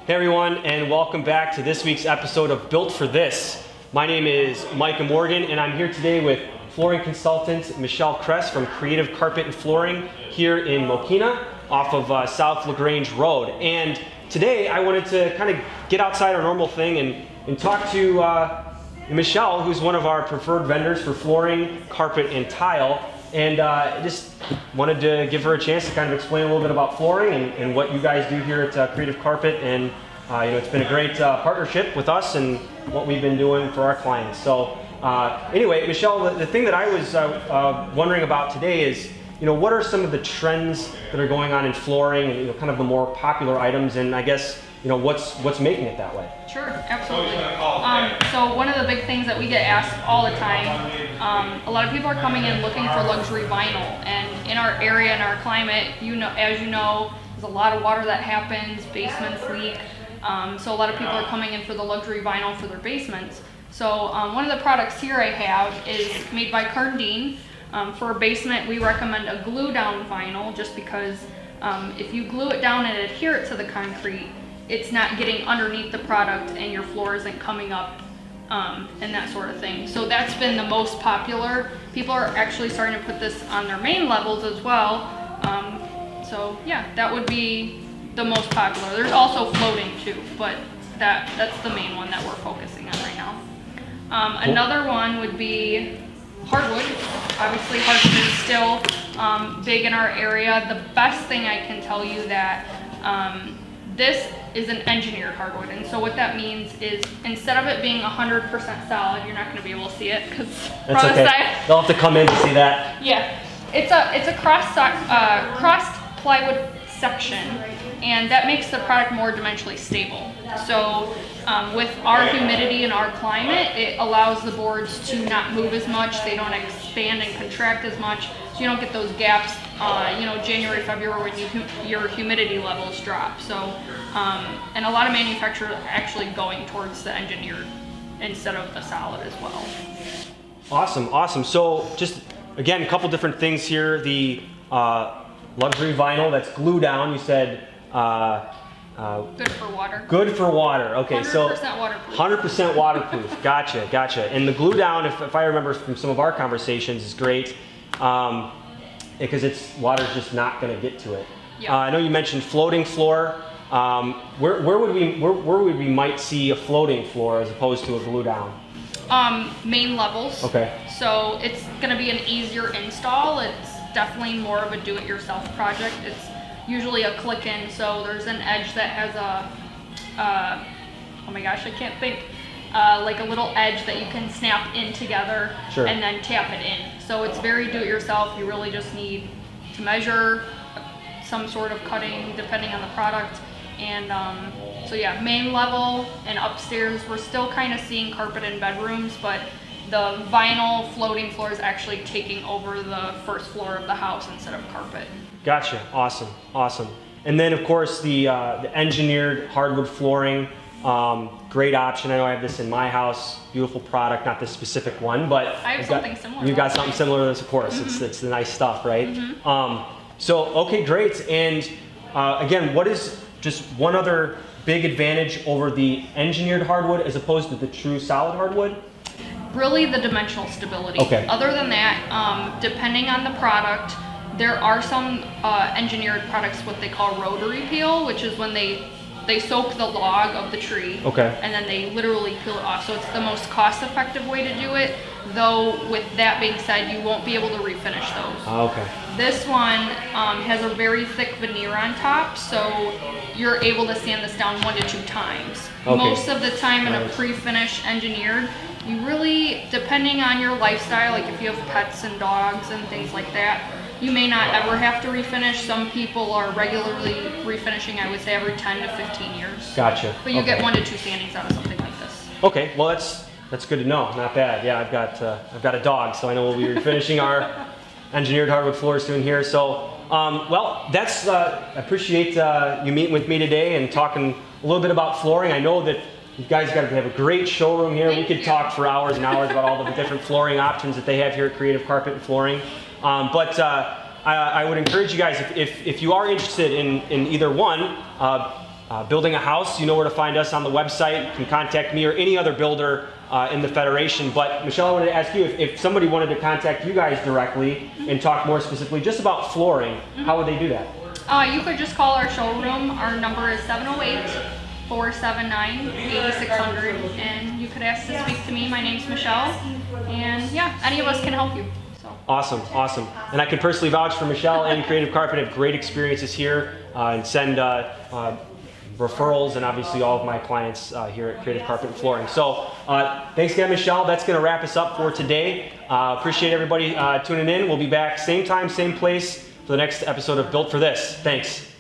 Hey everyone, and welcome back to this week's episode of Built for This. My name is Micah Morgan, and I'm here today with Flooring Consultant Michelle Cress from Creative Carpet and Flooring here in Mokina off of South LaGrange Road. And today I wanted to kind of get outside our normal thing and talk to Michelle, who's one of our preferred vendors for flooring, carpet, and tile. And just wanted to give her a chance to kind of explain a little bit about flooring and what you guys do here at Creative Carpet. And it's been a great partnership with us and what we've been doing for our clients. So anyway, Michelle, the thing that I was wondering about today is, what are some of the trends that are going on in flooring and kind of the more popular items, and I guess what's making it that way? Sure, absolutely. So one of the big things that we get asked all the time, a lot of people are coming in looking for luxury vinyl, and in our area, in our climate, as you know, there's a lot of water that happens, basements leak, so a lot of people are coming in for the luxury vinyl for their basements. So one of the products here I have is made by Cardine. For a basement, we recommend a glue down vinyl just because if you glue it down and adhere it to the concrete, it's not getting underneath the product and your floor isn't coming up and that sort of thing. So that's been the most popular. People are actually starting to put this on their main levels as well. So yeah, that would be the most popular. There's also floating too, but that's the main one that we're focusing on right now. Another one would be hardwood. Obviously hardwood is still big in our area. The best thing I can tell you that this is an engineered hardwood, and so what that means is instead of it being 100% solid, you're not going to be able to see it because that's okay. They'll have to come in to see that. Yeah, it's a crossed plywood section, and that makes the product more dimensionally stable. So with our humidity and our climate, it allows the boards to not move as much. They don't expand and contract as much, so you don't get those gaps. January, February when your humidity levels drop. So, and a lot of manufacturers are actually going towards the engineered instead of the solid as well. Awesome. So just again, a couple different things here. The luxury vinyl that's glue down. You said good for water. Good for water. Okay, 100% so waterproof. 100% waterproof. Gotcha. And the glue down, if I remember from some of our conversations, is great. Because water's just not going to get to it. Yeah. I know you mentioned floating floor. Where would we might see a floating floor as opposed to a glue down? Main levels. Okay. So it's going to be an easier install. It's definitely more of a do-it-yourself project. It's usually a click-in. So there's an edge that has oh my gosh, I can't think. Like a little edge that you can snap in together. Sure. And then tap it in. So it's very do-it-yourself. You really just need to measure some sort of cutting depending on the product. And so yeah, main level and upstairs, we're still kind of seeing carpet in bedrooms, but the vinyl floating floor is actually taking over the first floor of the house instead of carpet. Gotcha. Awesome. And then of course the engineered hardwood flooring. Great option. I know I have this in my house. Beautiful product, not this specific one, but I have something similar. You've got something similar to this, of course. Mm-hmm. It's the nice stuff, right? Mm-hmm. So okay, great. And again, what is just one other big advantage over the engineered hardwood as opposed to the true solid hardwood? Really the dimensional stability. Okay. Other than that, depending on the product, there are some engineered products, what they call rotary peel, which is when they soak the log of the tree, and then they literally peel it off. So it's the most cost-effective way to do it, though with that being said, you won't be able to refinish those. This one has a very thick veneer on top, so you're able to sand this down 1 to 2 times. Most of the time in a pre-finish engineered, you really, depending on your lifestyle, like if you have pets and dogs and things like that, you may not ever have to refinish. Some people are regularly refinishing, I would say, every 10 to 15 years. Gotcha. But you get 1 to 2 sandings out of something like this. Okay, well that's good to know. Not bad. Yeah, I've got a dog, so I know we'll be refinishing our engineered hardwood floors soon here. So, well, that's I appreciate you meeting with me today and talking a little bit about flooring. I know that you guys have a great showroom here. We could talk for hours and hours about all the different flooring options that they have here at Creative Carpet and Flooring. I would encourage you guys, if you are interested in either one, building a house, you know where to find us on the website. You can contact me or any other builder in the Federation. But Michelle, I wanted to ask you, if somebody wanted to contact you guys directly and talk more specifically just about flooring, how would they do that? You could just call our showroom. Our number is 708-479-8600, and you could ask to speak to me. My name's Michelle, and yeah, any of us can help you. So. Awesome, awesome. And I can personally vouch for Michelle and Creative Carpet. Have great experiences here and send referrals, and obviously all of my clients here at Creative Carpet and Flooring. So thanks again, Michelle. That's going to wrap us up for today. Appreciate everybody tuning in. We'll be back same time, same place for the next episode of Built for This. Thanks.